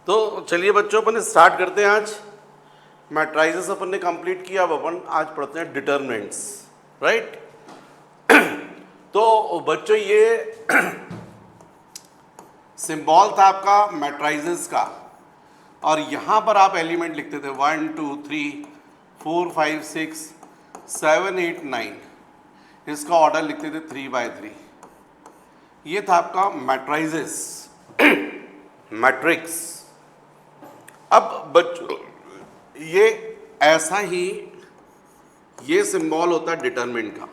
तो चलिए बच्चों, अपन स्टार्ट करते हैं। आज मैट्राइजेस अपन ने कंप्लीट किया। अब अपन आज पढ़ते हैं डिटरमिनेंट्स, राइट। तो बच्चों, ये सिंबल था आपका मैट्राइजेस का, और यहाँ पर आप एलिमेंट लिखते थे 1 2 3 4 5 6 7 8 9। इसका ऑर्डर लिखते थे 3/3। ये था आपका मैट्राइजेस, मैट्रिक्स। अब बच्चों, ये ऐसा ही ये सिंबल होता है डिटरमिनेंट का।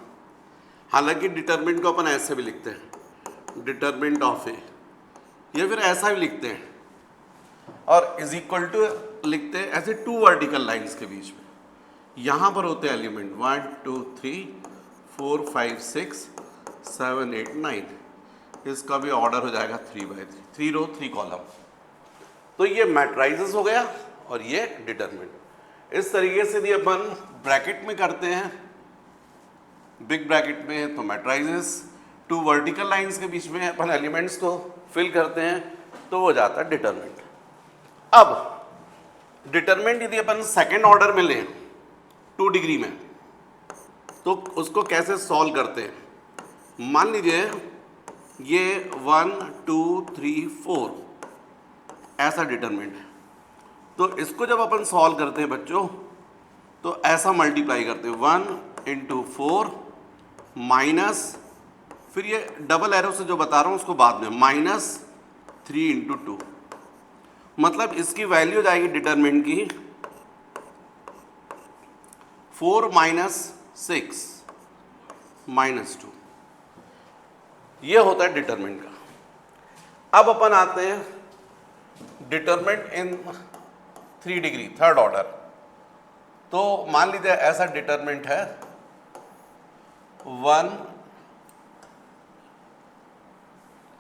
हालांकि डिटरमिनेंट को अपन ऐसे भी लिखते हैं, डिटरमिनेंट ऑफ ए, या फिर ऐसा भी लिखते हैं, और इज इक्वल टू लिखते हैं ऐसे 2 वर्टिकल लाइंस के बीच में। यहाँ पर होते हैं एलिमेंट 1 2 3 4 5 6 7 8 9। इसका भी ऑर्डर हो जाएगा 3/3, 3 रो 3 कॉलम। तो ये मैट्राइजेस हो गया और ये डिटरमिनेंट। इस तरीके से यदि अपन ब्रैकेट में करते हैं, बिग ब्रैकेट में, तो मैट्राइजेस 2 वर्टिकल लाइंस के बीच में अपन एलिमेंट्स को फिल करते हैं, तो वो जाता है डिटरमिनेंट। अब डिटरमिनेंट यदि अपन सेकेंड ऑर्डर में लें 2 डिग्री में, तो उसको कैसे सॉल्व करते हैं। मान लीजिए ये 1 2 3 4 ऐसा डिटरमिनेंट है। तो इसको जब अपन सॉल्व करते हैं बच्चों, तो ऐसा मल्टीप्लाई करते हैं 1 इंटू 4 माइनस, फिर ये डबल एरो से जो बता रहा हूँ उसको बाद में, -3 इंटू 2। मतलब इसकी वैल्यू हो जाएगी डिटरमिनेंट की 4 - 6 -2। ये होता है डिटरमिनेंट का। अब अपन आते हैं डिटरमिनेंट इन 3 डिग्री, थर्ड ऑर्डर। तो मान लीजिए ऐसा डिटरमिनेंट है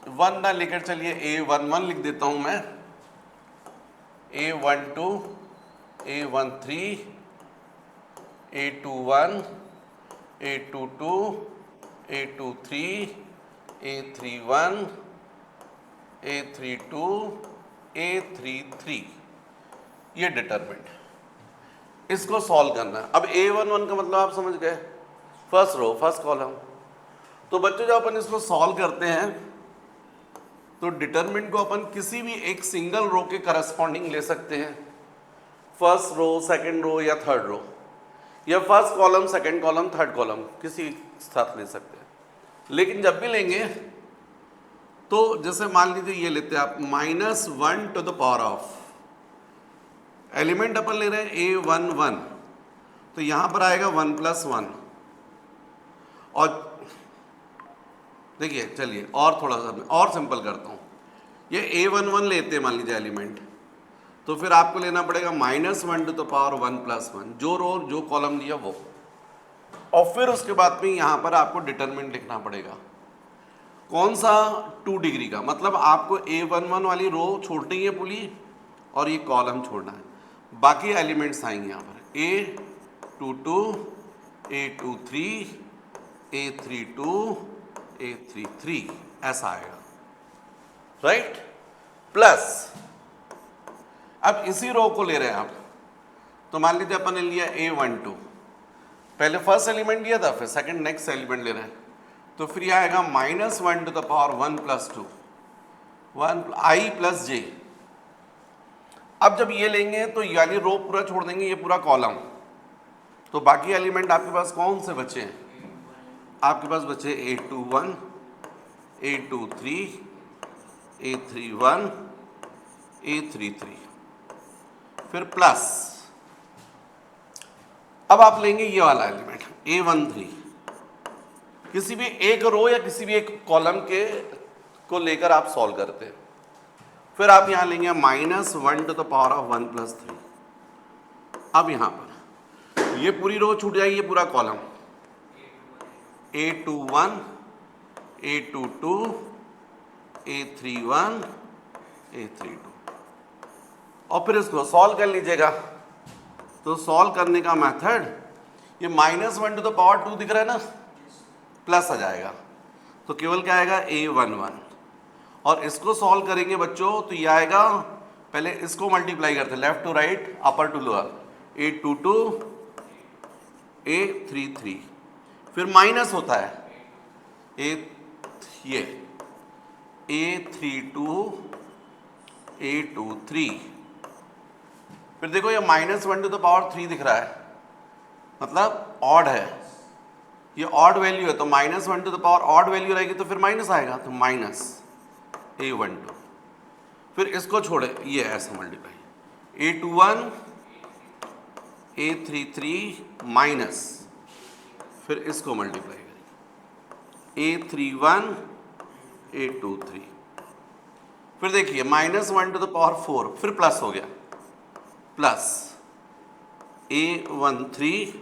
1 ना लेकर चलिए A11 लिख देता हूं मैं, A12 A13 A21 A22 A23 A31 A32 A33। ये डिटरमिनेंट, इसको सॉल्व करना है। अब A11 का मतलब आप समझ गए, फर्स्ट रो फर्स्ट कॉलम। तो बच्चों, जब अपन इसको सॉल्व करते हैं तो डिटरमिनेंट को अपन किसी भी एक सिंगल रो के करस्पॉन्डिंग ले सकते हैं, फर्स्ट रो सेकंड रो या थर्ड रो, या first column second column third column, किसी साथ ले सकते हैं। लेकिन जब भी लेंगे तो जैसे मान लीजिए ये लेते हैं आप -1 to the power of, element अपन ले रहे हैं A11, तो यहां पर आएगा 1 + 1। और देखिए, चलिए और थोड़ा सा और सिंपल करता हूं। ये A11 लेते हैं मान लीजिए एलिमेंट, तो फिर आपको लेना पड़ेगा -1 टू द पावर 1 + 1, जो रो जो कॉलम लिया वो। और फिर उसके बाद में यहां पर आपको डिटरमिनेंट लिखना पड़ेगा। कौन सा? 2 डिग्री का। मतलब आपको A11 वाली रो छोड़नी है पूरी, और ये कॉलम छोड़ना है। बाकी एलिमेंट्स आएंगे यहाँ पर A22 A23 A32 A33, ऐसा आएगा, राइट। प्लस अब इसी रो को ले रहे हैं आप, तो मान लीजिए अपन ने लिया A12, पहले फर्स्ट एलिमेंट लिया था, फिर सेकंड नेक्स्ट एलिमेंट ले रहे हैं, तो फिर यह आएगा -1 to the power 1 + 2 I + j। अब जब ये लेंगे तो यानी रो पूरा छोड़ देंगे, ये पूरा कॉलम। तो बाकी एलिमेंट आपके पास कौन से बचे हैं? आपके पास बचे A21 A23 A31 A33, फिर प्लस। अब आप लेंगे ये वाला एलिमेंट A13, किसी भी एक रो या किसी भी एक कॉलम के को लेकर आप सॉल्व करते हैं। फिर आप यहां लेंगे -1 टू द पावर ऑफ 1 + 3। अब यहां पर ये पूरी रो छूट जाएगी, ये पूरा column A21 A22 A31 A32, और फिर इसको सॉल्व कर लीजिएगा। तो सॉल्व करने का मेथड, ये -1 टू द पावर 2 दिख रहा है ना, प्लस आ जाएगा, तो केवल क्या आएगा A11। और इसको सॉल्व करेंगे बच्चों, तो ये आएगा पहले इसको मल्टीप्लाई करते हैं, left to right, upper to lower, 822 833, फिर माइनस होता है ये A32 A23, फिर देखो ये -1 टू द पावर 3 दिख रहा है, मतलब ऑड है, ये ऑड वैल्यू है, तो -1 to the power odd value रहेगी तो फिर माइनस आएगा, तो माइनस A12, फिर इसको छोड़े ये ऐसा मल्टीप्लाई, A21 A33 माइनस, फिर इसको मल्टीप्लाई करेंगे, A31 A23, फिर देखिए -1 टू द पावर 4, फिर प्लस हो गया, प्लस A13,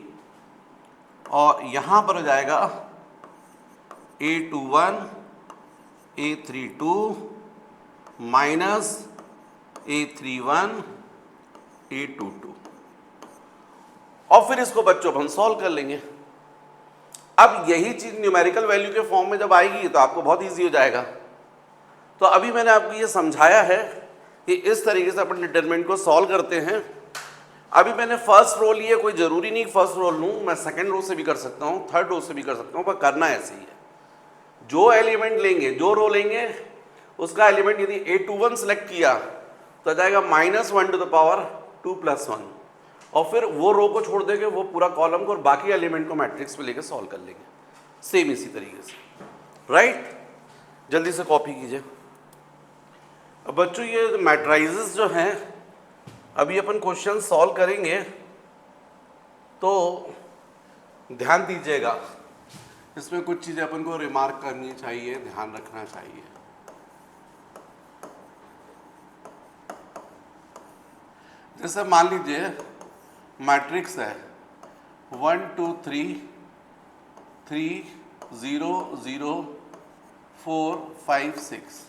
और यहाँ पर हो जाएगा A21 A32 minus A31 A22, और फिर इसको बच्चों हम सॉल्व कर लेंगे। अब यही चीज़ न्यूमेरिकल वैल्यू के फॉर्म में जब आएगी तो आपको बहुत इजी हो जाएगा। तो अभी मैंने आपको ये समझाया है कि इस तरीके से अपन डिटरमिनेंट को सॉल्व करते हैं। अभी मैंने फर्स्ट रो लिया, कोई ज़रूरी नहीं फर्स्ट रो लूँ, मैं सेकंड रो से भी कर सकता हूँ, थर्ड रो से भी कर सकता हूँ, पर करना ऐसे ही है। जो एलिमेंट लेंगे, जो रो लेंगे, उसका एलिमेंट यदि A21 सेलेक्ट किया तो आ जाएगा -1 टू द पावर 2 + 1, और फिर वो रो को छोड़ देंगे, वो पूरा कॉलम को और बाकी एलिमेंट को मैट्रिक्स में लेके सॉल्व कर लेंगे, सेम इसी तरीके से, राइट। जल्दी से कॉपी कीजिए। अब बच्चों ये मैट्राइजेस जो हैं, अभी अपन क्वेश्चन सॉल्व करेंगे, तो ध्यान दीजिएगा, इसमें कुछ चीज़ें अपन को रिमार्क करनी चाहिए, ध्यान रखना चाहिए। जैसे मान लीजिए मैट्रिक्स है 1 2 3 3 0 0 4 5 6,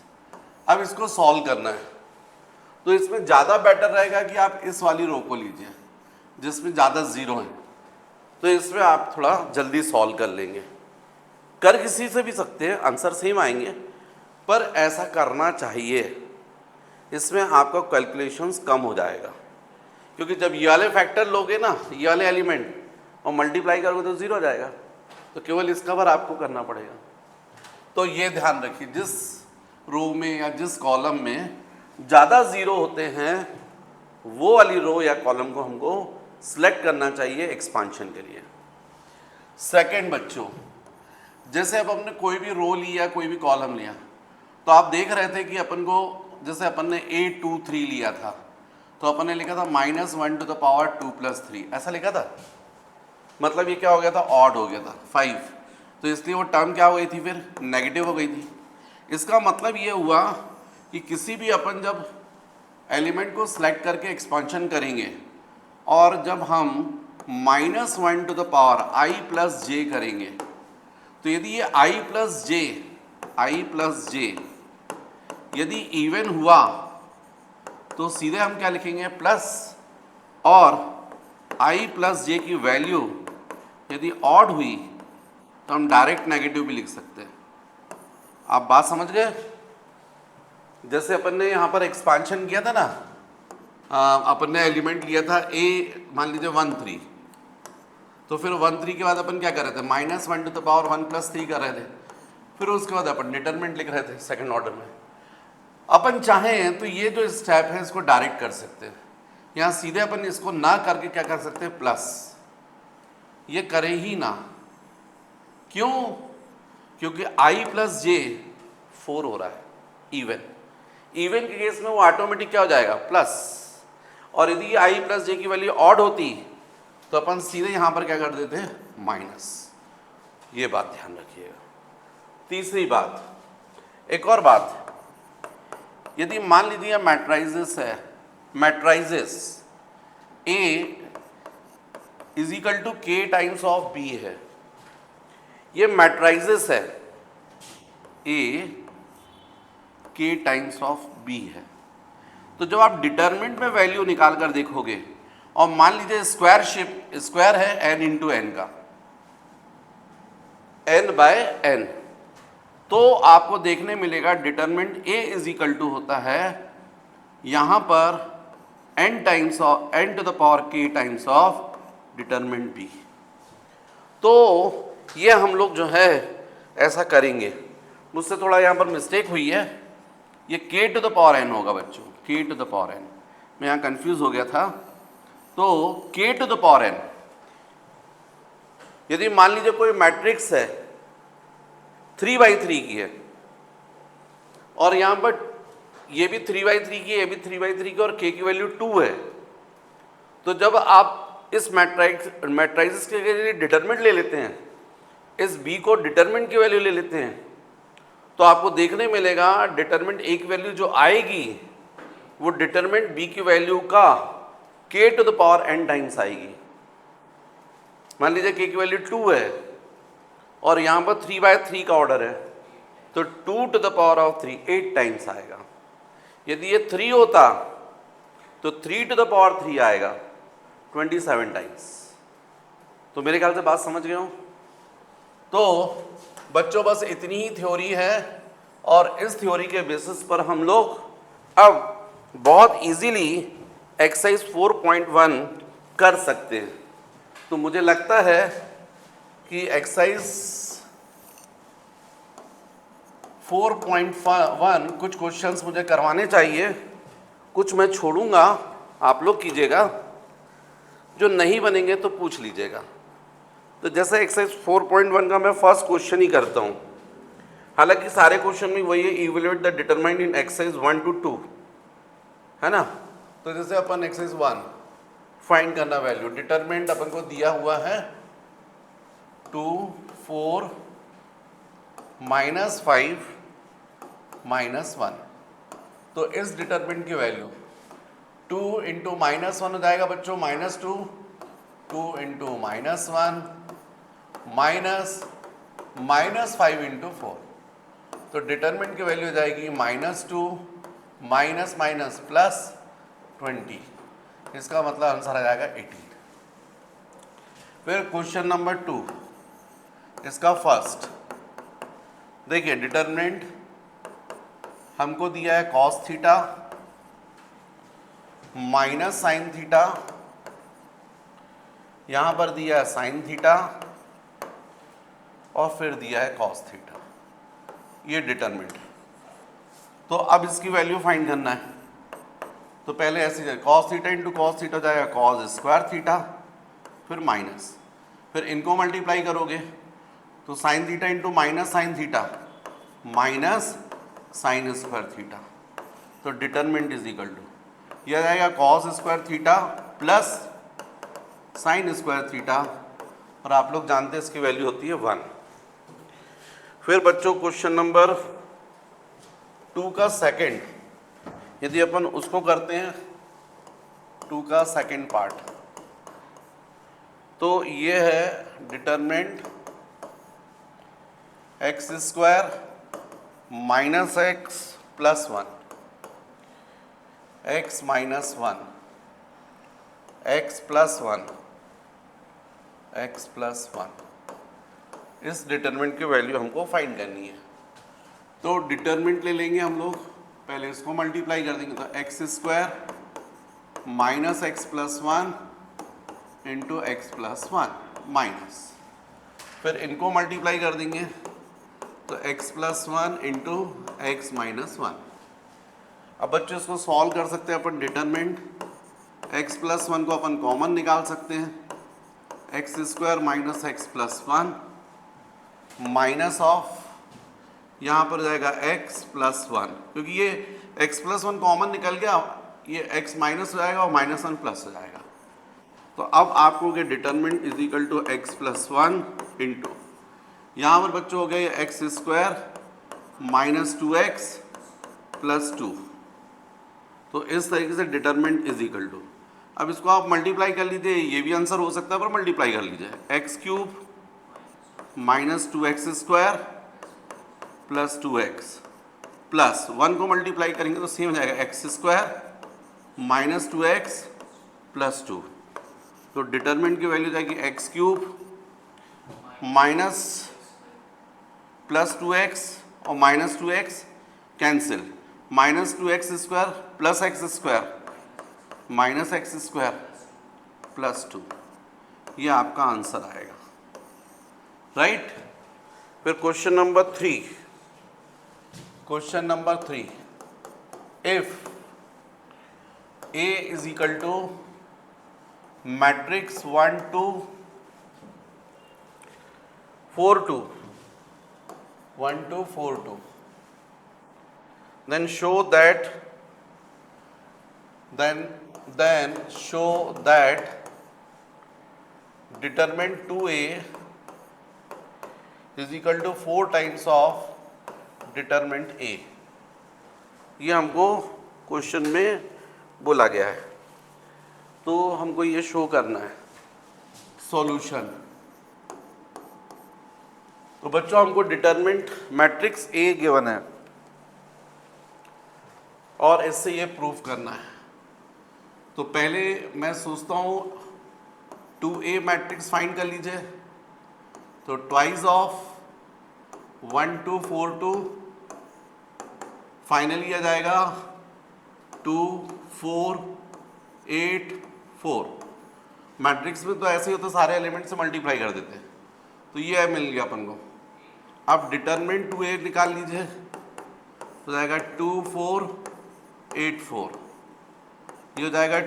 अब इसको सॉल्व करना है, तो इसमें ज़्यादा बेटर रहेगा कि आप इस वाली रो को लीजिए जिसमें ज़्यादा ज़ीरो हैं, तो इसमें आप थोड़ा जल्दी सॉल्व कर लेंगे। कर किसी से भी सकते हैं, आंसर सेम आएंगे, पर ऐसा करना चाहिए, इसमें आपका कैलकुलेशंस कम हो जाएगा, क्योंकि जब ये वाले फैक्टर लोगे ना, ये वाले एलिमेंट, और मल्टीप्लाई करोगे तो ज़ीरो हो जाएगा, तो केवल इसका बार आपको करना पड़ेगा। तो ये ध्यान रखिए, जिस रो में या जिस कॉलम में ज़्यादा ज़ीरो होते हैं, वो वाली रो या कॉलम को हमको सिलेक्ट करना चाहिए एक्सपांशन के लिए। सेकंड बच्चों, जैसे अब हमने कोई भी रो लिया, कोई भी कॉलम लिया, तो आप देख रहे थे कि अपन को, जैसे अपन ने A23 लिया था, तो अपन ने लिखा था -1 टू द पावर 2 + 3, ऐसा लिखा था, मतलब ये क्या हो गया था, ऑड हो गया था 5, तो इसलिए वो टर्म क्या हो गई थी, फिर नेगेटिव हो गई थी। इसका मतलब ये हुआ कि किसी भी अपन जब एलिमेंट को सिलेक्ट करके एक्सपांशन करेंगे, और जब हम -1 to the power I + j करेंगे, तो यदि ये I + j यदि इवन हुआ तो सीधे हम क्या लिखेंगे, प्लस, और I + j की वैल्यू यदि ऑड हुई तो हम डायरेक्ट नेगेटिव भी लिख सकते हैं। आप बात समझ गए? जैसे अपन ने यहाँ पर एक्सपांशन किया था ना, अपन ने एलिमेंट लिया था A, मान लीजिए 1 3, तो फिर 1 3 के बाद अपन क्या कर रहे थे, -1 टू द पावर 1 + 3 कर रहे थे, फिर उसके बाद अपन डिटरमिनेंट लिख रहे थे सेकंड ऑर्डर में। अपन चाहें तो ये जो स्टेप है इसको डायरेक्ट कर सकते हैं, यहाँ सीधे अपन इसको ना करके क्या कर सकते हैं, प्लस, ये करें ही ना, क्यों, क्योंकि I + j 4 हो रहा है, इवन के केस में वो ऑटोमेटिक क्या हो जाएगा, प्लस, और यदि I + j की वैल्यू ऑड होती तो अपन सीधे यहाँ पर क्या कर देते हैं, माइनस। ये बात ध्यान रखिएगा। तीसरी बात, एक और बात, यदि मान लीजिए मैट्राइजेस है, मैट्राइजेस A = K times of B है, ये मैट्राइजेस है A K times of B है, तो जब आप डिटरमिनेंट में वैल्यू निकाल कर देखोगे, और मान लीजिए स्क्वायर है n × n का, n/n, तो आपको देखने मिलेगा डिटरमिनेंट A = होता है यहाँ पर n times of n to the power k times of determinant b। तो ये हम लोग जो है ऐसा करेंगे। मुझसे थोड़ा यहाँ पर मिस्टेक हुई है, ये k to the power n होगा बच्चों, k to the power n। मैं यहाँ कंफ्यूज हो गया था। तो k to the power n, यदि मान लीजिए कोई मैट्रिक्स है 3/3 की है और यहाँ पर ये भी 3/3 की, ये भी 3/3 की और k की वैल्यू 2 है, तो जब आप इस मैट्रिक्स के लिए डिटरमिनेंट ले लेते हैं, इस b को डिटरमिनेंट की वैल्यू ले लेते हैं, तो आपको देखने मिलेगा डिटरमिनेंट एक वैल्यू जो आएगी वो डिटरमिनेंट b की वैल्यू का k to the power n times आएगी। मान लीजिए k की वैल्यू 2 है और यहाँ पर 3/3 का ऑर्डर है, तो 2 to the power of 3 8 times आएगा। यदि ये 3 होता तो 3 टू द पावर 3 आएगा 27 टाइम्स। तो मेरे ख्याल से बात समझ गए हो। तो बच्चों बस इतनी ही थ्योरी है और इस थ्योरी के बेसिस पर हम लोग अब बहुत इजीली एक्सरसाइज 4.1 कर सकते हैं। तो मुझे लगता है कि एक्सरसाइज 4.1 कुछ क्वेश्चंस मुझे करवाने चाहिए, कुछ मैं छोड़ूंगा, आप लोग कीजिएगा, जो नहीं बनेंगे तो पूछ लीजिएगा। तो जैसे एक्सरसाइज 4.1 का मैं फर्स्ट क्वेश्चन ही करता हूँ, हालांकि सारे क्वेश्चन में वही है, evaluate the determinant in exercise 1 to 2, है ना। तो जैसे अपन एक्सरसाइज 1 फाइंड करना वैल्यू, डिटरमिनेंट अपन को दिया हुआ है 2, 4, -5, -1। तो इस डिटरमिनेंट की वैल्यू 2 इंटू -1 हो जाएगा बच्चों, -2, 2 इंटू -1 -5 इंटू 4। तो डिटरमिनेंट की वैल्यू हो जाएगी -2 माइनस प्लस 20। इसका मतलब आंसर आ जाएगा 18। फिर क्वेश्चन नंबर 2, इसका फर्स्ट देखिए, डिटरमिनेंट हमको दिया है cos theta minus sine theta, यहां पर दिया है साइन थीटा और फिर दिया है cos थीटा, ये डिटरमिनेंट। तो अब इसकी वैल्यू फाइंड करना है। तो पहले ऐसे जाए, cos theta into cos theta जाएगा cos स्क्वायर थीटा, फिर माइनस, फिर इनको मल्टीप्लाई करोगे तो sine theta into minus sine theta minus sine square theta. तो डिटरमिनेंट इज इक्वल टू यह जाएगा cos square theta plus sine square theta, और आप लोग जानते हैं इसकी वैल्यू होती है 1। फिर बच्चों क्वेश्चन नंबर 2 का सेकंड, यदि अपन उसको करते हैं 2 का सेकंड पार्ट, तो ये है determinant x square minus x plus 1, x minus 1, x plus 1, x plus 1। इस डिटरमिनेंट की वैल्यू हमको फाइंड करनी है। तो डिटरमिनेंट ले लेंगे हम लोग, पहले इसको मल्टीप्लाई कर देंगे, तो x square minus x plus 1 into x plus 1 minus, फिर इनको मल्टीप्लाई कर देंगे तो x plus 1 into x minus 1। अब बच्चों इसको सॉल्व कर सकते हैं अपन। डिटरमिनेंट x प्लस 1 को अपन कॉमन निकाल सकते हैं, x square minus x plus 1 minus of, यहाँ पर जाएगा x प्लस 1, क्योंकि ये x प्लस 1 कॉमन निकल गया, ये x माइनस हो जाएगा और माइनस 1 प्लस हो जाएगा। तो अब आपको के determinant is equal to x plus 1 into, यहाँ पर बच्चों हो गए x square minus 2x plus 2। तो इस तरीके से डिटरमिनेंट इज इक्वल टू, अब इसको आप मल्टीप्लाई कर लीजिए, ये भी आंसर हो सकता है पर मल्टीप्लाई कर लीजिए, x cube minus 2x square plus 2x plus 1 को मल्टीप्लाई करेंगे तो सेम हो जाएगा x square minus 2x plus 2। तो डिटरमिनेंट की वैल्यू जाएगी x cube minus plus 2x और minus 2x cancel, minus 2x square plus x square minus x square plus 2, ये आपका आंसर आएगा, राइट। फिर question number 3, question number 3, if A is equal to matrix 1 2 4 2 1 2 4 2, then show that determinant 2A is equal to 4 times of determinant A। ये हमको question में बोला गया है, तो हमको ये शो करना है सॉल्यूशन। तो बच्चों हमको डिटरमिनेंट मैट्रिक्स A गिवन है और इससे ये प्रूफ करना है। तो पहले मैं सोचता हूँ 2A मैट्रिक्स फाइंड कर लीजिए, तो ट्वाइस ऑफ 1 2 4 2 फाइनली आ जाएगा 2 4 8 4। मैट्रिक्स में तो ऐसे ही होता है, सारे एलिमेंट से मल्टीप्लाई कर देते हैं, तो ये मिल गया अपन को। अब डिटरमिनेंट 2A निकाल लीजिए, तो जाएगा 2 4 8 4, ये हो जाएगा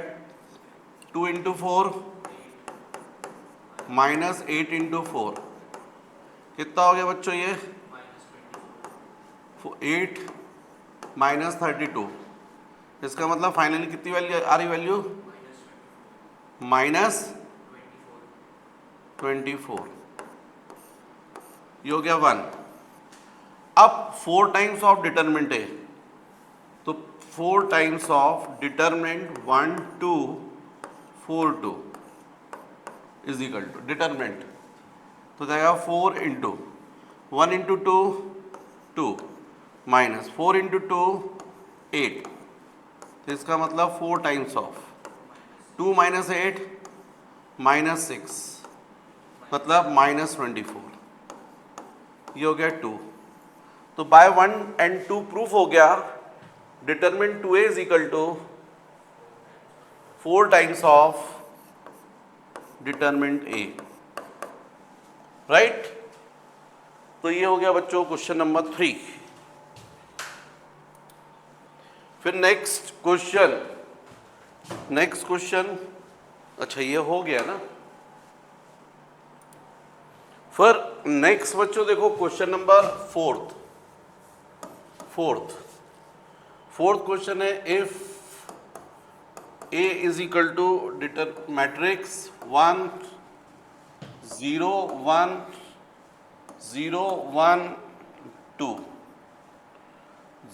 2 इंटू 4 माइनस 8 इंटू 4, कितना हो गया बच्चों ये 8 माइनस 32। इसका मतलब फाइनली कितनी वैल्यू आ रही, वैल्यू माइनस 24, ये हो गया 1। अब 4 टाइम्स ऑफ डिटरमिनेंट है, तो 4 times of determinant 1 2 4 2 is equal to determinant, तो जाएगा 4 इंटू 1 इंटू 2 2 माइनस 4 इंटू 2 8, तो इसका मतलब 4 टाइम्स ऑफ 2 माइनस 8 माइनस 6, मतलब माइनस 24, ये हो गया 2। तो बाय 1 and 2 प्रूफ हो गया determinant 2A is equal to 4 times of determinant A, right. तो ये हो गया बच्चों क्वेश्चन नंबर 3। फिर नेक्स्ट क्वेश्चन, अच्छा ये हो गया ना। फिर नेक्स्ट बच्चों देखो क्वेश्चन नंबर 4th क्वेश्चन है, if A is equal to matrix 1 0 1 0 1 2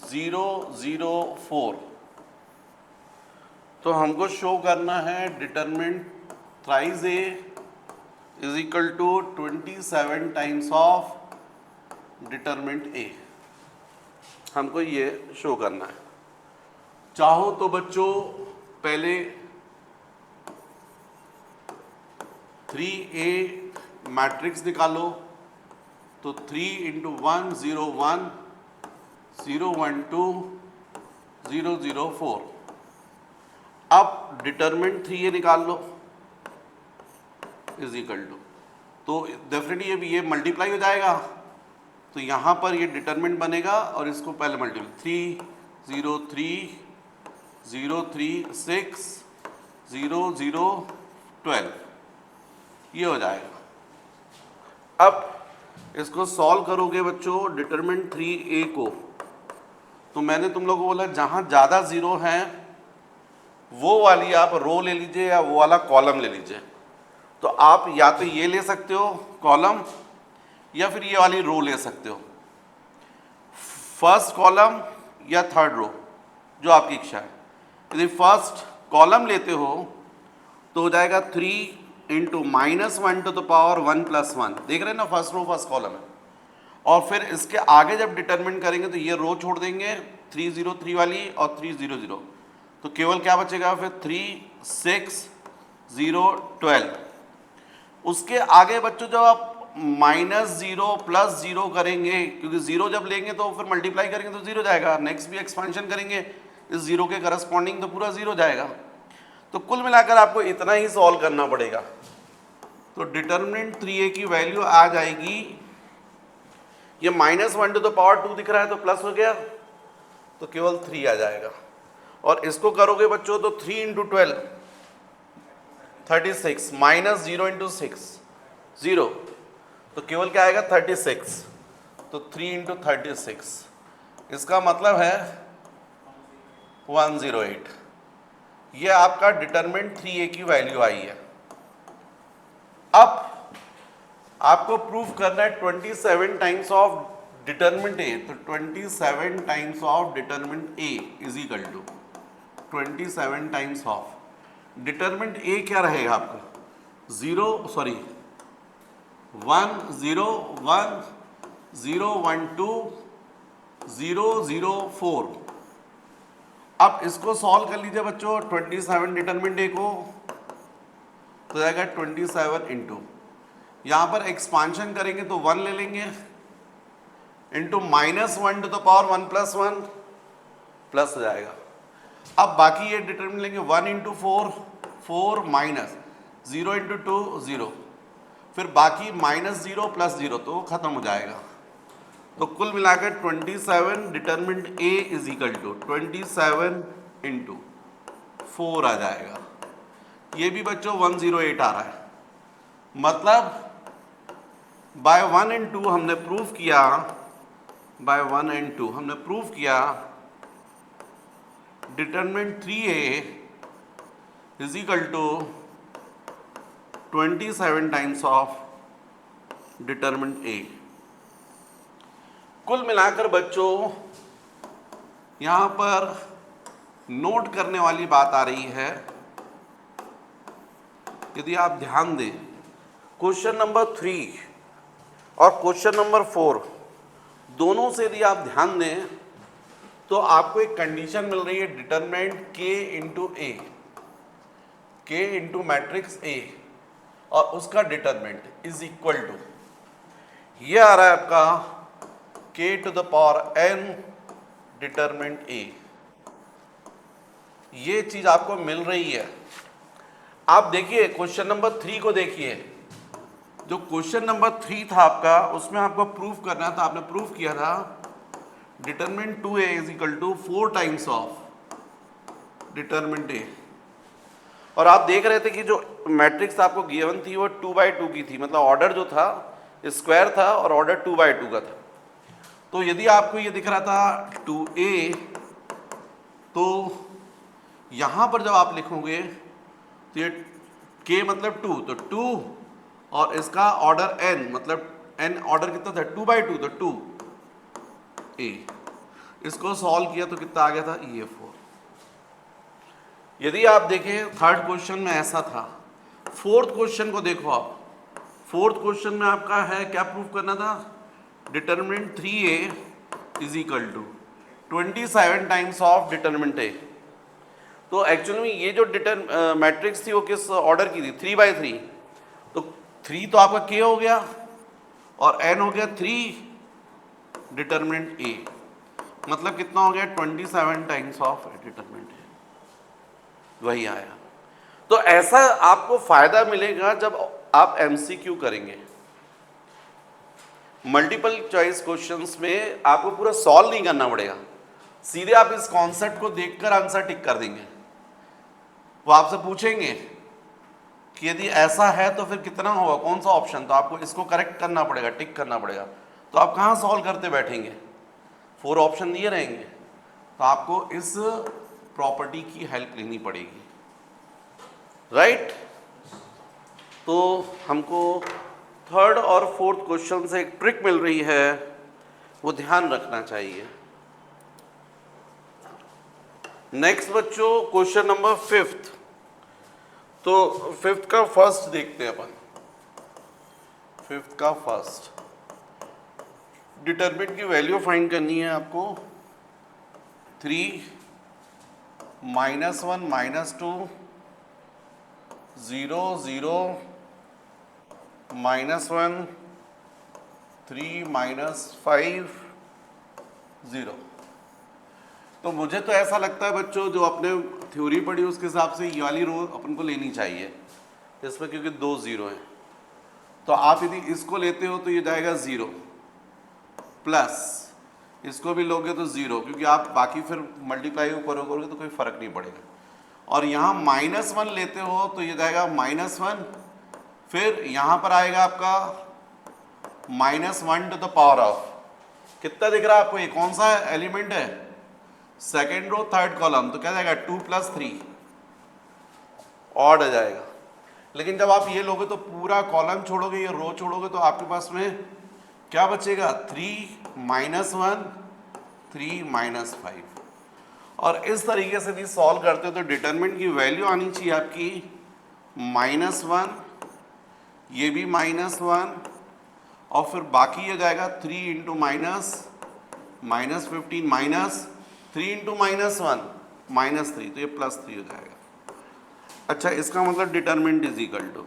0 0 4, तो हमको शो करना है determinant thrice A is equal to 27 times of determinant A, हमको ये शो करना है। चाहो तो बच्चों पहले 3A मैट्रिक्स निकालो, तो 3 इंटू 1 0 1 0 1 2 0 0 4। अब डिटरमिनेंट 3A निकाल लो इज इक्वल टू, तो डेफिनेटली ये मल्टीप्लाई हो जाएगा, तो यहाँ पर ये डिटरमिनेंट बनेगा और इसको पहले मल्टीप्लाई 3 0 3 0 3 6 0 0 12, ये हो जाएगा। अब इसको सॉल्व करोगे बच्चों डिटरमिनेंट 3A को, तो मैंने तुम लोगों को बोला जहाँ ज़्यादा ज़ीरो हैं वो वाली आप रो ले लीजिए या वो वाला कॉलम ले लीजिए। तो आप या तो ये ले सकते हो कॉलम, या फिर ये वाली रो ले सकते हो, फर्स्ट कॉलम या थर्ड रो, जो आपकी इच्छा है। यदि फर्स्ट कॉलम लेते हो तो हो जाएगा 3 into minus 1 to the power 1 plus 1, देख रहे हैं ना, फर्स्ट रो फर्स्ट कॉलम है। और फिर इसके आगे जब डिटरमिनेंट करेंगे तो ये रो छोड़ देंगे 303 वाली और 300, तो केवल क्या बचेगा फिर 3 6 0 12। उसके आगे बच्चों जब आप -0 +0 करेंगे, क्योंकि 0 जब लेंगे तो फिर मल्टीप्लाई करेंगे तो 0 जाएगा, नेक्स्ट भी एक्सपेंशन करेंगे इस 0 के करस्पॉन्डिंग तो पूरा 0 जाएगा। तो कुल मिलाकर आपको इतना ही सॉल्व करना पड़ेगा। तो डिटर्मिनेंट 3a की वैल्यू आ जाएगी, ये -1⁻² दिख रहा है तो प्लस हो गया तो केवल 3 आ जाएगा। और इसको करोगे बच्चों तो 3 × 12 36, -0 × 6 0, तो केवल क्या आएगा 36, तो 3 × 36, इसका मतलब है 108। ये आपका डिटरमिनेंट 3a की वैल्यू आई है। अब आपको प्रूफ करना है 27 टाइम्स ऑफ डिटरमिनेंट a, तो 27 times of determinant a is equal to 27 times of determinant a क्या रहेगा आपका 1 0 1 0 1 2 0 0 4। अब इसको सॉल्व कर लीजिए बच्चों, 27 डिटरमिनेंट a को तो जाएगा 27 इंटू, यहाँ पर एक्सपांशन करेंगे तो 1 ले लेंगे इंटू -1⁻1 + 1 प्लस हो जाएगा। अब बाकी ये डिटरमिनेंट लेंगे 1 × 4 4 -0 × 2 0, फिर बाकी -0 + 0 तो खत्म हो जाएगा। तो कुल मिलाकर 27 determinant a is equal to 27 into 4 आ जाएगा। ये भी बच्चों 108 आ रहा है, मतलब बाय 1 and 2 हमने प्रूफ किया, बाय 1 and 2 हमने प्रूफ किया determinant 3a is equal to 27 times of determinant a। कुल मिलाकर बच्चों यहाँ पर नोट करने वाली बात आ रही है, यदि आप ध्यान दें क्वेश्चन नंबर 3 और क्वेश्चन नंबर 4 दोनों से यदि आप ध्यान दें तो आपको एक कंडीशन मिल रही है determinant k × a, k into matrix a और उसका डिटरमिनेंट इज इक्वल टू, ये आ रहा है आपका k⁴n डिटरमिनेंट a। ये चीज आपको मिल रही है। आप देखिए क्वेश्चन नंबर 3 को देखिए, जो क्वेश्चन नंबर 3 था आपका उसमें आपको प्रूफ करना था, आपने प्रूफ किया था determinant 2a is equal to 4 times of determinant a। और आप देख रहे थे कि जो मैट्रिक्स आपको गिवन थी वो 2/2 की थी, मतलब ऑर्डर जो था स्क्वायर था और ऑर्डर 2/2 का था। तो यदि आपको ये दिख रहा था 2a, तो यहाँ पर जब आप लिखोगे तो ये k मतलब 2, तो 2 और इसका ऑर्डर n, मतलब n ऑर्डर कितना था 2/2, तो 2a। इसको सॉल्व किया तो कितना आ गया था ये 4। यदि आप देखें थर्ड क्वेश्चन में ऐसा था, फोर्थ क्वेश्चन को देखो आप, फोर्थ क्वेश्चन में आपका है क्या प्रूफ करना था determinant 3a is equal to 27 times of determinant a। तो एक्चुअली में ये जो मैट्रिक्स थी वो किस ऑर्डर की थी 3/3, तो 3 तो आपका k हो गया और n हो गया 3 डिटरमिनेंट a, मतलब कितना हो गया 27 टाइम्स ऑफ डिटरमिनेंट a, वही आया। तो ऐसा आपको फायदा मिलेगा जब आप MCQ करेंगे। मल्टीपल चॉइस क्वेश्चंस में आपको पूरा सॉल्व नहीं करना पड़ेगा, सीधे आप इस कॉन्सेप्ट को देखकर आंसर टिक कर देंगे। वो आपसे पूछेंगे कि यदि ऐसा है तो फिर कितना होगा, कौन सा ऑप्शन, तो आपको इसको करेक्ट करना पड़ेगा, टिक करना पड़ेगा। तो आप कहाँ सॉल्व करते बैठेंगे, 4 ऑप्शन दिए रहेंगे, तो आपको इस प्रॉपर्टी की हेल्प लेनी पड़ेगी, राइट। तो हमको थर्ड और फोर्थ क्वेश्चन से एक ट्रिक मिल रही है, वो ध्यान रखना चाहिए। नेक्स्ट बच्चों क्वेश्चन नंबर 5th, तो 5th का फर्स्ट देखते हैं अपन। 5th का फर्स्ट डिटरमिनेंट की वैल्यू फाइंड करनी है आपको, 3 -1 -2 0 0 -1 3 माइनस 5 0। तो मुझे तो ऐसा लगता है बच्चों, जो अपने थ्योरी पढ़ी उसके हिसाब से ये वाली रो अपन को लेनी चाहिए इसमें, क्योंकि 2 0 हैं। तो आप यदि इसको लेते हो तो ये जाएगा 0 प्लस इसको भी लोगे तो 0, क्योंकि आप बाकी फिर मल्टीप्लाई करोगे तो कोई फर्क नहीं पड़ेगा। और यहाँ -1 लेते हो तो ये जाएगा -1, फिर यहाँ पर आएगा आपका -1 टू द पावर ऑफ, कितना दिख रहा है आपको, ये कौन सा एलिमेंट है, सेकेंड रो थर्ड कॉलम, तो क्या जाएगा 2 + 3 ऑड आ जाएगा। लेकिन जब आप ये लोगे तो पूरा कॉलम छोड़ोगे, ये रो छोड़ोगे, तो आपके पास में क्या बचेगा, 3 - 1 3 - 5। और इस तरीके से भी सॉल्व करते हो तो डिटरमिनेंट की वैल्यू आनी चाहिए आपकी -1, ये भी -1, और फिर बाकी ये जाएगा 3 × -15 -3 × -1 -3, तो ये +3 हो जाएगा। अच्छा, इसका मतलब डिटरमिनेंट इज इक्वल टू,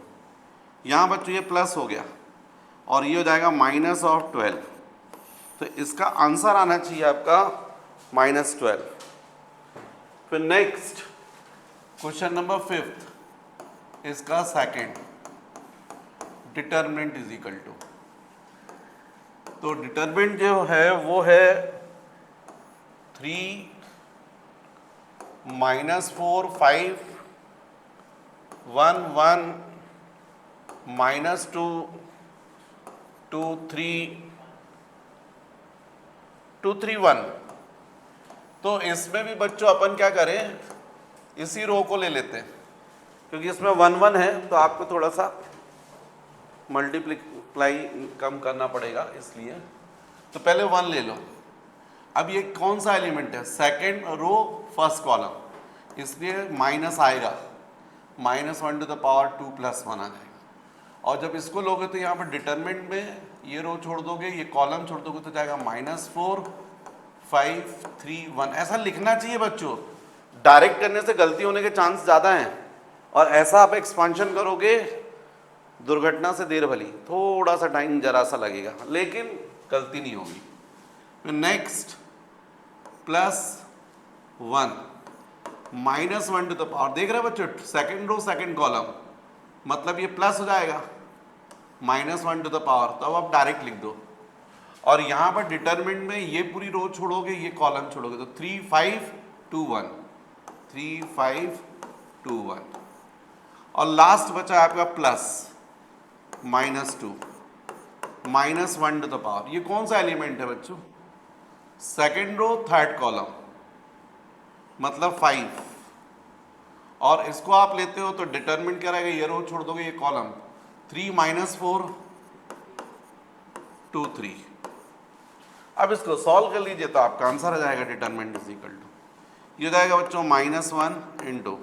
यहाँ बच्चों ये प्लस हो गया और ये हो जाएगा -12। तो इसका आंसर आना चाहिए आपका -12। फिर नेक्स्ट क्वेश्चन नंबर 5, इसका second, determinant is equal to, तो डिटरमिनेंट जो है वो है 3 - 4 5 1 1 -2 2 3 2 3 1। तो इसमें भी बच्चों अपन क्या करें, इसी रो को ले लेते हैं, क्योंकि इसमें 1 1 है तो आपको थोड़ा सा मल्टीप्लाई कम करना पड़ेगा, इसलिए तो पहले 1 ले लो। अब ये कौन सा एलिमेंट है, सेकेंड रो फर्स्ट कॉलम, इसलिए माइनस आएगा, -1 टू द पावर 2 + 1 आ जाएगा। और जब इसको लोगे तो यहाँ पर डिटरमिनेंट में ये रो छोड़ दोगे, ये कॉलम छोड़ दोगे, तो जाएगा -4 5 3 1। ऐसा लिखना चाहिए बच्चों, डायरेक्ट करने से गलती होने के चांस ज़्यादा हैं, और ऐसा आप एक्सपांशन करोगे दुर्घटना से देर भली, थोड़ा सा टाइम जरा सा लगेगा, लेकिन गलती नहीं होगी। नेक्स्ट +1 -1 टू द पावर, देख रहे हैं बच्चों, सेकेंड रो सेकेंड कॉलम, मतलब ये प्लस हो जाएगा -1 टू द पावर, तो अब आप डायरेक्ट लिख दो। और यहाँ पर डिटरमिनेंट में ये पूरी रो छोड़ोगे, ये कॉलम छोड़ोगे, तो 3 5 2 1 3 5 2 1, और लास्ट बचा आपका प्लस -2 -1 टू द पावर, ये कौन सा एलिमेंट है बच्चों, सेकेंड रो थर्ड कॉलम, मतलब 5। और इसको आप लेते हो तो डिटरमिनेंट क्या रहेगा, ये रो छोड़ दोगे, ये कॉलम, 3 - 4 2 3। अब इसको सॉल्व कर लीजिए तो आपका आंसर आ जाएगा डिटरमिनेंट इज इक्वल टू, ये हो जाएगा बच्चों -1 इंटू,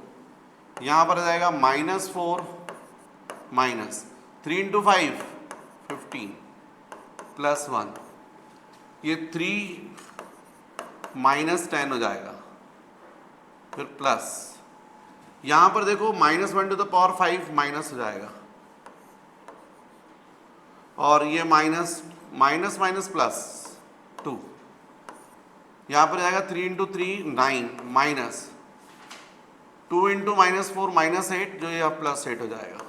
यहाँ पर आ जाएगा -4 -3 × 5 15 +1, ये 3 -10 हो जाएगा, फिर प्लस, यहाँ पर देखो -1 टू द पावर 5 माइनस हो जाएगा, और ये माइनस +2, यहाँ पर जाएगा 3 × 3 9 माइनस 2 × -4 -8, जो ये +8 हो जाएगा।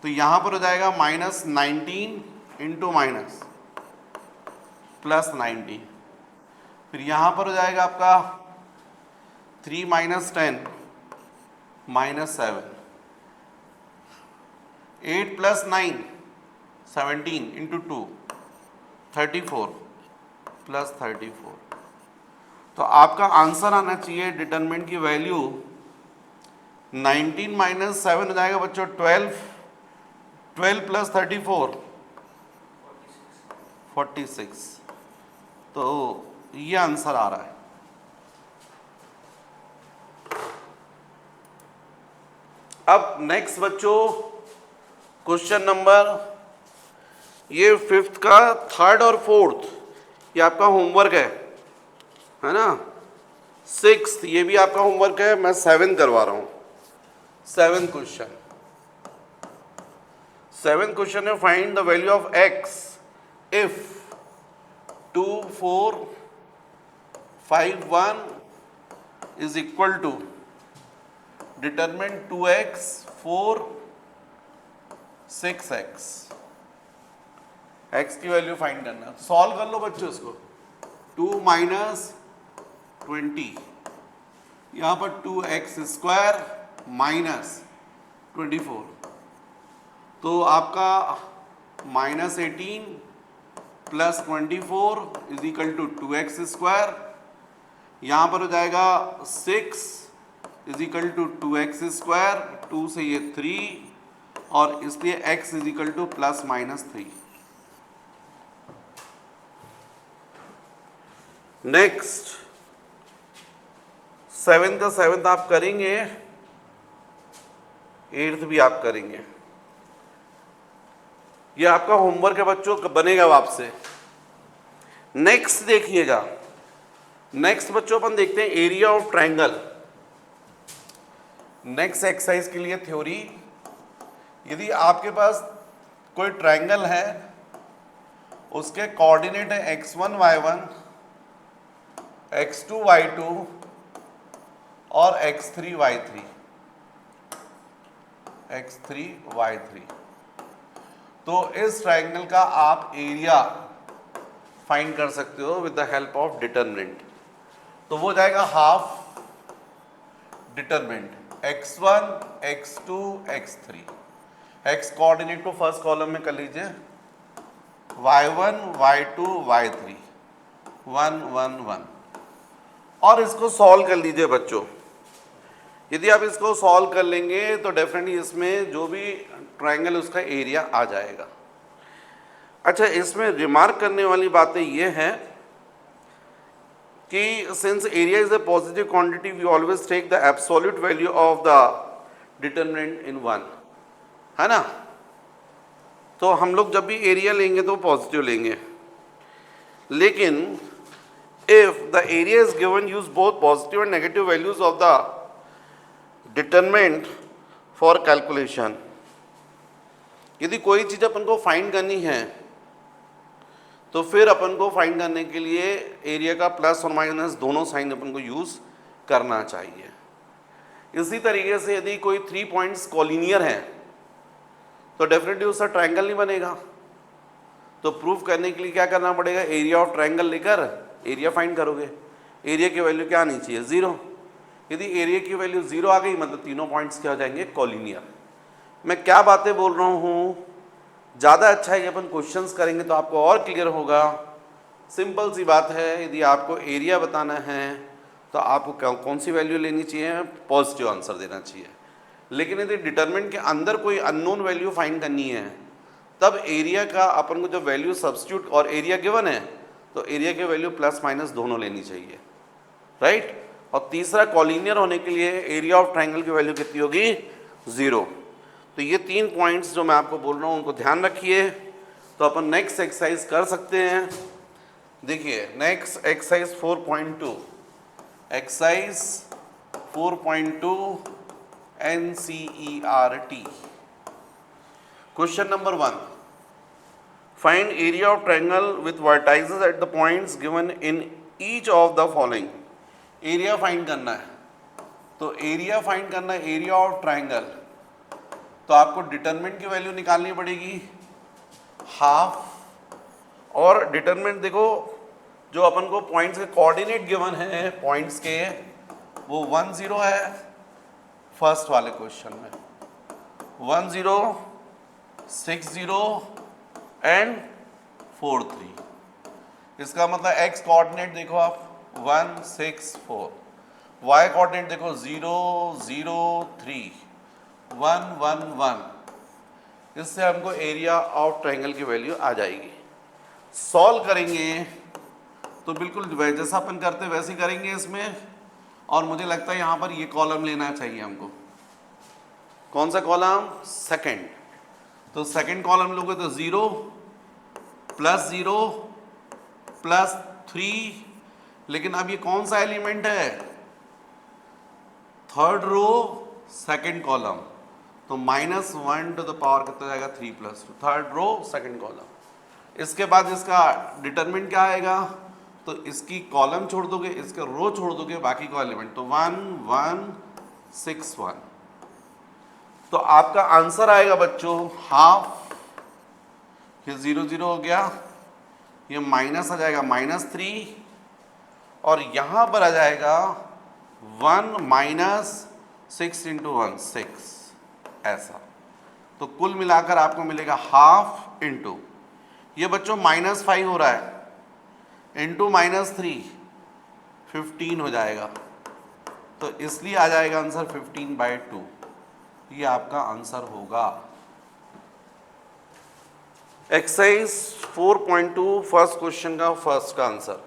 तो यहाँ पर हो जाएगा -19 × माइनस +19, फिर यहाँ पर हो जाएगा आपका 3 - 10 -7, 8 + 9 17 × 2 34 +34। तो आपका आंसर आना चाहिए डिटरमिनेंट की वैल्यू 19 - 7 हो जाएगा बच्चों 12 + 34 46। तो ये आंसर आ रहा है। अब नेक्स्ट बच्चों क्वेश्चन नंबर, ये 5th का 3rd और 4th ये आपका होमवर्क है ना, 6th ये भी आपका होमवर्क है, मैं 7 करवा रहा हूँ, 7 क्वेश्चन। 7th क्वेश्चन है find the value of x if 2 4 5 1 is equal to determinant 2x 4 6x। x की वैल्यू फाइंड करना, सॉल्व कर लो बच्चों इसको। 2 माइनस 20, यहाँ पर 2x स्क्वायर माइनस 24, तो आपका minus 18 plus 24 is equal to 2x square. यहाँ पर हो जाएगा 6 is equal to 2x square, 2 से ये 3 और इसलिए x is equal two plus minus 3। Next 7th आप करेंगे, 8th भी आप करेंगे। ये आपका होमवर्क है बच्चों, बनेगा आपसे। नेक्स्ट देखिएगा, नेक्स्ट बच्चों अपन देखते हैं area of triangle. Next exercise के लिए थ्योरी, यदि आपके पास कोई ट्रायंगल है, उसके कोऑर्डिनेट है x1 y1 x2 y2 और x3 y3 x3 y3, तो इस ट्रायंगल का आप एरिया फाइंड कर सकते हो with the help of determinant. तो वो जाएगा half determinant x1 x2 x3। x coordinate को फर्स्ट कॉलम में कर लीजिए, y1 y2 y3 1 1 1 और इसको सॉल्व कर लीजिए बच्चों। यदि आप इसको सॉल्व कर लेंगे तो डेफिनेटली इसमें जो भी ट्रायंगल उसका एरिया आ जाएगा। अच्छा, इसमें रिमार्क करने वाली बातें ये हैं कि since area is a positive quantity we always take the absolute value of the determinant in 1, है ना। तो हम लोग जब भी एरिया लेंगे तो पॉजिटिव लेंगे, लेकिन if the area is given, use both positive and negative values of the determinant for calculation। यदि कोई चीज़ अपन को फाइंड करनी है तो फिर अपन को फाइंड करने के लिए एरिया का प्लस और माइनस दोनों साइन अपन को यूज़ करना चाहिए। इसी तरीके से यदि कोई 3 पॉइंट्स कॉलिनियर हैं तो डेफिनेटली उसका ट्रायंगल नहीं बनेगा। तो प्रूफ करने के लिए क्या करना पड़ेगा, एरिया ऑफ ट्रायंगल लेकर एरिया फाइंड करोगे। एरिया की वैल्यू क्या आनी चाहिए, 0। यदि एरिया की वैल्यू 0 आ गई मतलब तीनों पॉइंट्स क्या हो जाएंगे, कॉलिनियर। मैं क्या बातें बोल रहा हूँ, ज़्यादा अच्छा है अपन क्वेश्चंस करेंगे तो आपको और क्लियर होगा। सिंपल सी बात है, यदि आपको एरिया बताना है तो आपको कौन सी वैल्यू लेनी चाहिए, पॉजिटिव आंसर देना चाहिए। लेकिन यदि डिटरमिनेंट के अंदर कोई अननोन वैल्यू फाइंड करनी है तब एरिया का अपन को जब वैल्यू सब्स्टिट्यूट और एरिया गिवन है तो एरिया की वैल्यू प्लस माइनस दोनों लेनी चाहिए, राइट। और तीसरा कॉलिनियर होने के लिए एरिया ऑफ ट्रायंगल की वैल्यू कितनी होगी, 0। तो ये 3 पॉइंट्स जो मैं आपको बोल रहा हूँ उनको ध्यान रखिए। तो अपन नेक्स्ट एक्सरसाइज कर सकते हैं। देखिए next exercise 4.2, exercise 4.2 NCERT। Question number 1, find area of triangle with vertices at the points given in each of the following. Area find करना है, तो एरिया फाइंड करना है एरिया ऑफ ट्रायंगल। तो आपको डिटरमिनेंट की वैल्यू निकालनी पड़ेगी हाफ, और डिटरमिनेंट देखो जो अपन को पॉइंट्स के कोऑर्डिनेट गिवन है पॉइंट्स के, वो 1 0 है फर्स्ट वाले क्वेश्चन में, 1 0 6 0 एंड 4 3। इसका मतलब x कोऑर्डिनेट देखो आप 1 6 4, y कोऑर्डिनेट देखो 0 0 3 1 1 1। इससे हमको एरिया ऑफ ट्रायंगल की वैल्यू आ जाएगी। सॉल्व करेंगे तो बिल्कुल जैसा अपन करते हैं वैसे ही करेंगे इसमें, और मुझे लगता है यहाँ पर ये कॉलम लेना चाहिए हमको। कौन सा कॉलम, सेकंड। तो सेकंड कॉलम लोगे तो 0 प्लस 3, लेकिन अब ये कौन सा एलिमेंट है, थर्ड रो सेकंड कॉलम, तो -1 टू द पावर कितना जाएगा 3+2, थर्ड रो सेकंड कॉलम। इसके बाद इसका डिटरमिनेंट क्या आएगा, तो इसकी कॉलम छोड़ दोगे, इसके रो छोड़ दोगे, बाकी को एलिमेंट, तो 1 1 6 1। तो आपका आंसर आएगा बच्चों हाफ, ये 0 0 हो गया, ये माइनस आ जाएगा -3, और यहां पर आ जाएगा 1 -6 × 1 6, ऐसा। तो कुल मिलाकर आपको मिलेगा हाफ इंटू, ये बच्चों -5 हो रहा है, इंटू -3 15 हो जाएगा। तो इसलिए आ जाएगा आंसर 15/2, ये आपका आंसर होगा। एक्सरसाइज 4.2 फर्स्ट क्वेश्चन का फर्स्ट का आंसर।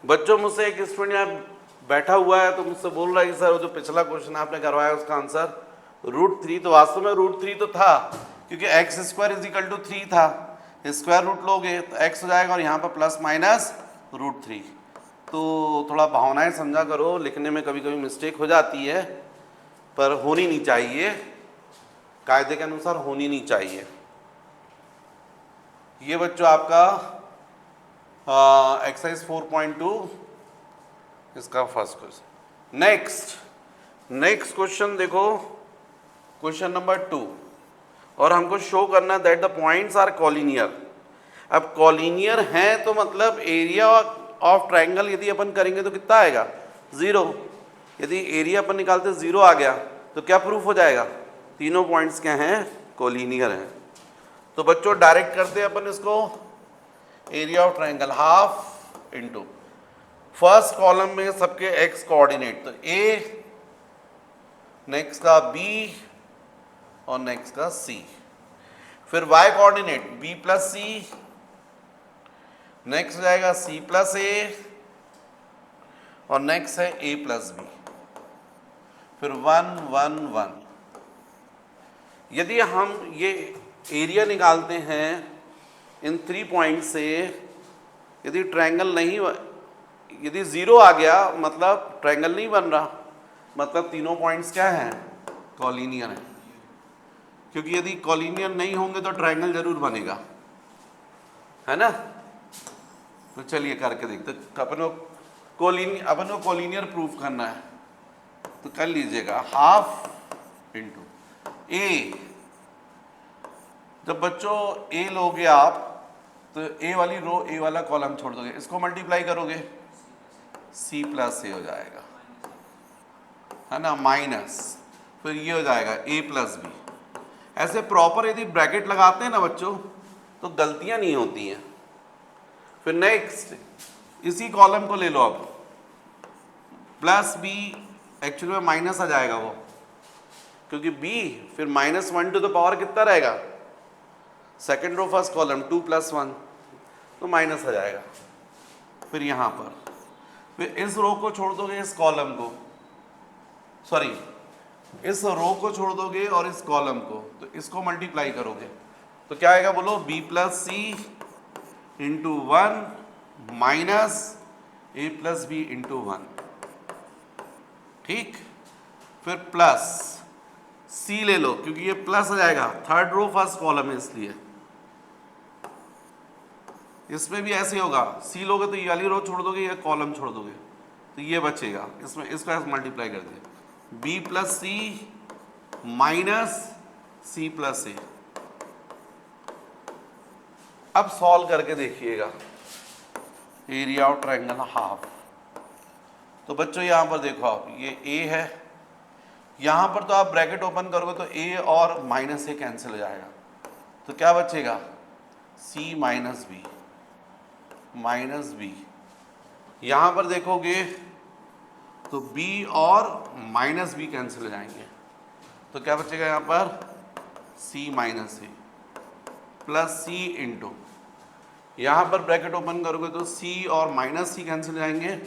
बच्चों मुझसे एक स्टूडेंट यहाँ बैठा हुआ है तो मुझसे बोल रहा है कि सर वो जो पिछला क्वेश्चन आपने करवाया उसका आंसर √3, तो वास्तव में √3 तो था, क्योंकि x² = 3 था, स्क्वायर रूट लोगे तो x हो जाएगा, और यहाँ पर प्लस माइनस √3। तो थोड़ा भावनाएं समझा करो, लिखने में कभी कभी मिस्टेक हो जाती है, पर होनी नहीं चाहिए, कायदे के अनुसार होनी नहीं चाहिए। ये बच्चों आपका एक्सरसाइज 4.2 इसका फर्स्ट क्वेश्चन। नेक्स्ट क्वेश्चन देखो, क्वेश्चन नंबर 2, और हमको शो करना that the points are collinear. अब कॉलिनियर हैं तो मतलब एरिया ऑफ ट्राइंगल यदि अपन करेंगे तो कितना आएगा 0। यदि एरिया अपन निकालते 0 आ गया तो क्या प्रूफ हो जाएगा, तीनों पॉइंट्स क्या हैं, कॉलिनियर हैं। तो बच्चों डायरेक्ट करते हैं अपन इसको, area of triangle half into first column में सबके x कोऑर्डिनेट, तो a, नेक्स्ट का b और नेक्स्ट का c, फिर y coordinate b + c, next हो जाएगा c + a, और नेक्स्ट है a + b, फिर 1 1 1। यदि हम ये एरिया निकालते हैं इन 3 पॉइंट से, यदि ट्रायंगल नहीं, यदि 0 आ गया मतलब ट्रायंगल नहीं बन रहा, मतलब तीनों पॉइंट्स क्या हैं, कॉलिनियर हैं। क्योंकि यदि कॉलिनियर नहीं होंगे तो ट्रायंगल जरूर बनेगा, है ना। तो चलिए करके देखते, अपन को कॉलिनियर प्रूफ करना है, तो कर लीजिएगा हाफ इंटू ए। जब बच्चों ए लोगे आप तो ए वाली रो, ए वाला कॉलम छोड़ दोगे, इसको मल्टीप्लाई करोगे c + a हो जाएगा, है ना, माइनस, फिर ये हो जाएगा a + b। ऐसे प्रॉपर यदि ब्रैकेट लगाते हैं ना बच्चों तो गलतियां नहीं होती हैं। फिर नेक्स्ट इसी कॉलम को ले लो अब, +b, एक्चुअली में माइनस आ जाएगा वो, क्योंकि b फिर -1 टू द पावर कितना रहेगा, सेकेंड रो फर्स्ट कॉलम 2 + 1, तो माइनस आ जाएगा। फिर यहाँ पर फिर इस रो को छोड़ दोगे, इस कॉलम को, सॉरी इस रो को छोड़ दोगे और इस कॉलम को, तो इसको मल्टीप्लाई करोगे तो क्या आएगा बोलो, b + c × 1 minus a + b × 1, ठीक। फिर प्लस c ले लो, क्योंकि ये प्लस आ जाएगा, थर्ड रो फर्स्ट कॉलम है इसलिए। इसमें भी ऐसे होगा, c लोगे तो ये वाली रो छोड़ दोगे, ये कॉलम छोड़ दोगे, तो ये बचेगा, इसमें इसको ऐसे मल्टीप्लाई कर दिया, b + c minus c + a। अब सॉल्व करके देखिएगा एरिया ऑफ ट्रायंगल हाफ। तो बच्चों यहाँ पर देखो आप, ये a है, यहाँ पर तो आप ब्रैकेट ओपन करोगे तो a और -a कैंसिल हो जाएगा, तो क्या बचेगा c - b। यहाँ पर देखोगे तो b और -b कैंसिल हो जाएंगे, तो क्या बचेगा यहाँ पर c - a plus c into, यहाँ पर ब्रैकेट ओपन करोगे तो c और -c कैंसिल हो जाएंगे,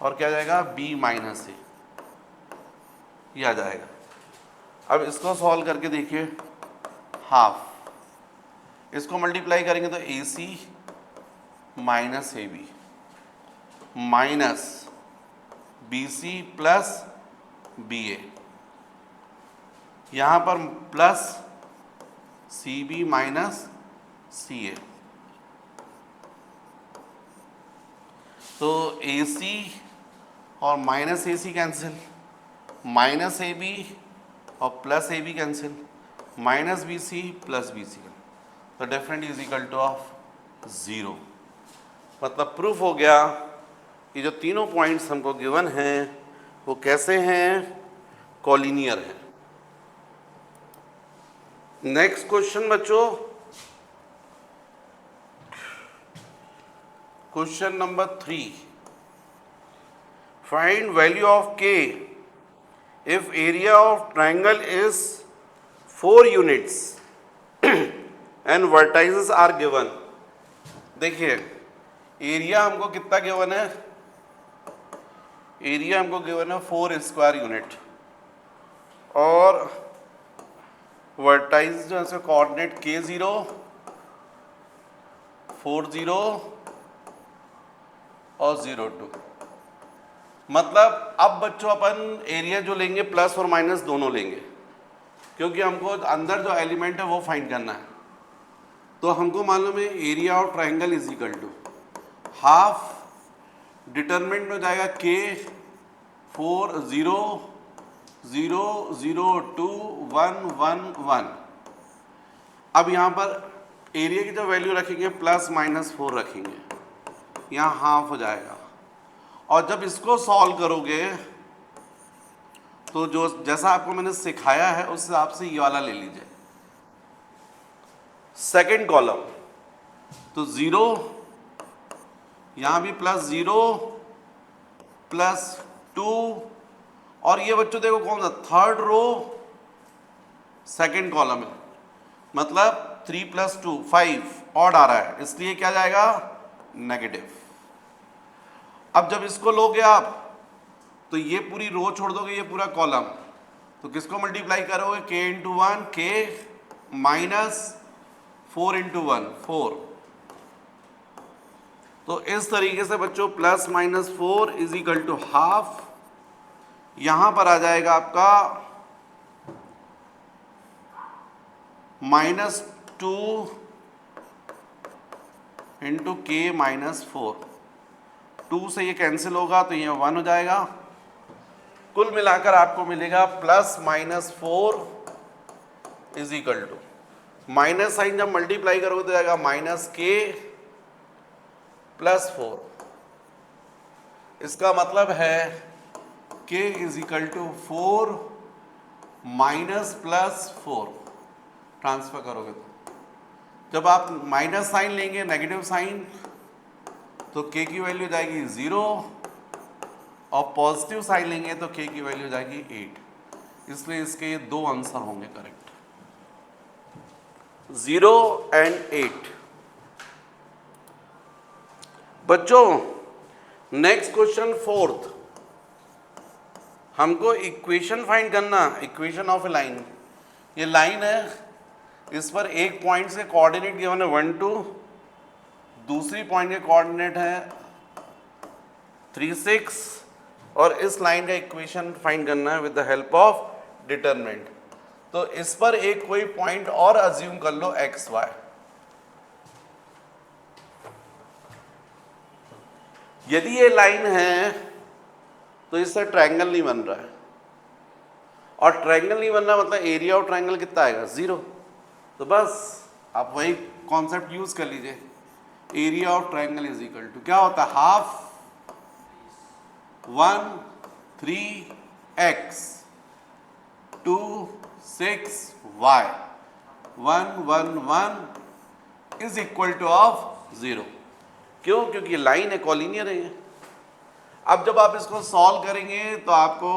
और क्या जाएगा b - a, ये आ जाएगा। अब इसको सॉल्व करके देखिए, हाफ, इसको मल्टीप्लाई करेंगे तो AC - AB minus BC + BA, यहाँ पर plus C B minus C A, तो ए सी और minus A C cancel, minus A B और plus A B cancel, minus B C plus B C, तो definite is equal to of 0। मतलब proof हो गया कि जो तीनों पॉइंट्स हमको गिवन हैं वो कैसे हैं, कॉलिनियर हैं। नेक्स्ट क्वेश्चन बच्चों, question number 3, find value of k if area of triangle is 4 units and vertices are given। देखिए एरिया हमको कितना गिवन है, एरिया हमको गिवन है 4 स्क्वायर यूनिट, और वर्टाइज जो है इसका कोऑर्डिनेट k0 40 और 02। मतलब अब बच्चों अपन एरिया जो लेंगे प्लस और माइनस दोनों लेंगे, क्योंकि हमको अंदर जो एलिमेंट है वो फाइंड करना है। तो हमको मालूम है area of triangle is equal to half, determinant में जाएगा k 4 0 0 0 2 1 1 1। अब यहाँ पर एरिया की जो वैल्यू रखेंगे प्लस माइनस 4 रखेंगे, यहाँ हाफ हो जाएगा। और जब इसको सॉल्व करोगे तो जो जैसा आपको मैंने सिखाया है उस हिसाब से ये वाला ले लीजिए, सेकंड कॉलम, तो 0, यहाँ भी प्लस 0 प्लस 2, और ये बच्चों देखो कौन सा, थर्ड रो सेकंड कॉलम है, मतलब 3 + 2 5 ऑड आ रहा है, इसलिए क्या जाएगा, नेगेटिव। अब जब इसको लोगे आप तो ये पूरी रो छोड़ दोगे, ये पूरा कॉलम, तो किसको मल्टीप्लाई करोगे, k × 1 k माइनस 4 × 1 4। तो इस तरीके से बच्चों plus minus 4 is equal to half, यहां पर आ जाएगा आपका -2 × k - 4, 2 से ये कैंसिल होगा तो ये 1 हो जाएगा। कुल मिलाकर आपको मिलेगा plus minus 4 is equal to, minus sign जब मल्टीप्लाई करोगे तो जाएगा -k + 4। इसका मतलब है k is equal to 4 minus plus 4, transfer करोगे तो जब आप माइनस साइन लेंगे, नेगेटिव साइन, तो k की वैल्यू जाएगी 0, और पॉजिटिव साइन लेंगे तो k की वैल्यू जाएगी 8। इसलिए इसके ये 2 आंसर होंगे करेक्ट, 0 और 8। बच्चों नेक्स्ट क्वेश्चन 4th, हमको इक्वेशन फाइंड करना, इक्वेशन ऑफ ए लाइन। ये लाइन है, इस पर एक पॉइंट से कोऑर्डिनेट गिवन है 1 2, दूसरी पॉइंट के कोऑर्डिनेट है 3 6, और इस लाइन का इक्वेशन फाइंड करना है with the help of determinant. तो इस पर एक कोई पॉइंट और अज्यूम कर लो x y। यदि ये लाइन है तो इससे ट्रायंगल नहीं बन रहा है, और ट्रायंगल नहीं बन रहा मतलब एरिया ऑफ ट्रायंगल कितना आएगा, 0। तो बस आप वही कॉन्सेप्ट यूज कर लीजिए, area of triangle is equal to क्या होता है, half 1 3x 2 6 y 1 1 1 is equal to of 0। क्यों, क्योंकि लाइन है, कॉलिनियर है। अब जब आप इसको सॉल्व करेंगे तो आपको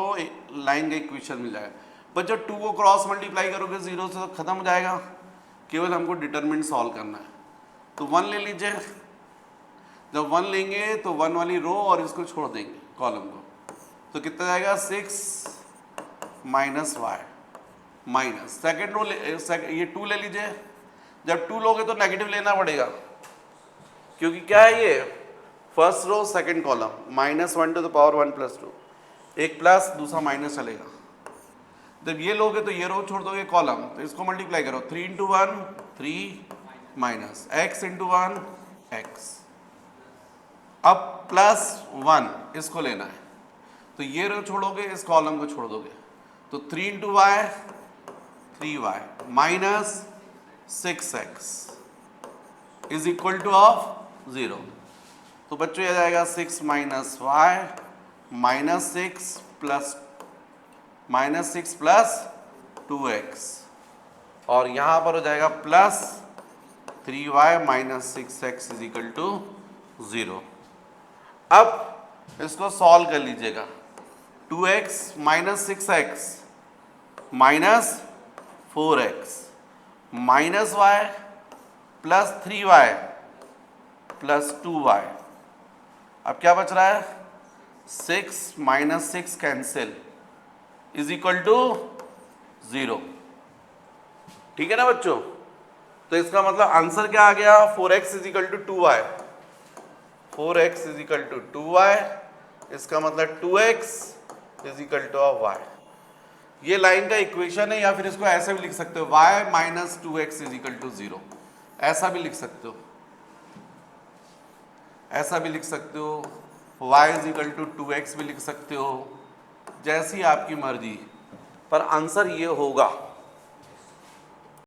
लाइन का इक्वेशन मिल जाएगा। पर जब 2 को क्रॉस मल्टीप्लाई करोगे 0 से तो खत्म हो जाएगा, केवल हमको डिटरमिनेंट सॉल्व करना है। तो 1 ले लीजिए, जब 1 लेंगे तो 1 वाली रो और इसको छोड़ देंगे कॉलम को, तो कितना जाएगा 6 - y माइनस सेकेंड रो ये 2 ले लीजिए, जब 2 लोगे तो नेगेटिव लेना पड़ेगा, क्योंकि क्या है ये first row second column, -1 to the power 1 + 2, एक प्लस दूसरा माइनस चलेगा। जब ये लोगे तो ये रो छोड़ दोगे कॉलम, तो इसको मल्टीप्लाई करो, 3 into 1 3 minus x into 1 x, अब प्लस 1 इसको लेना है, तो ये रो छोड़ोगे इस कॉलम को छोड़ दोगे, तो 3 into y 3y minus 6x is equal to of 0। तो बच्चों ये जाएगा 6 minus Y minus 6 plus 2x, और यहाँ पर हो जाएगा plus 3y minus 6x is equal to 0। अब इसको सॉल्व कर लीजिएगा, 2x minus 6x minus 4x minus y plus 3y plus 2y, अब क्या बच रहा है, 6 minus 6 cancel is equal to 0। ठीक है ना बच्चों, तो इसका मतलब आंसर क्या आ गया, 4x is equal to 2y, 4x is equal to 2y, इसका मतलब 2x is equal to y। ये लाइन का इक्वेशन है, या फिर इसको ऐसे भी लिख सकते हो, y minus 2x is equal to 0, ऐसा भी लिख सकते हो, ऐसा भी लिख सकते हो, y is equal to 2x भी लिख सकते हो, जैसी आपकी मर्जी, पर आंसर ये होगा।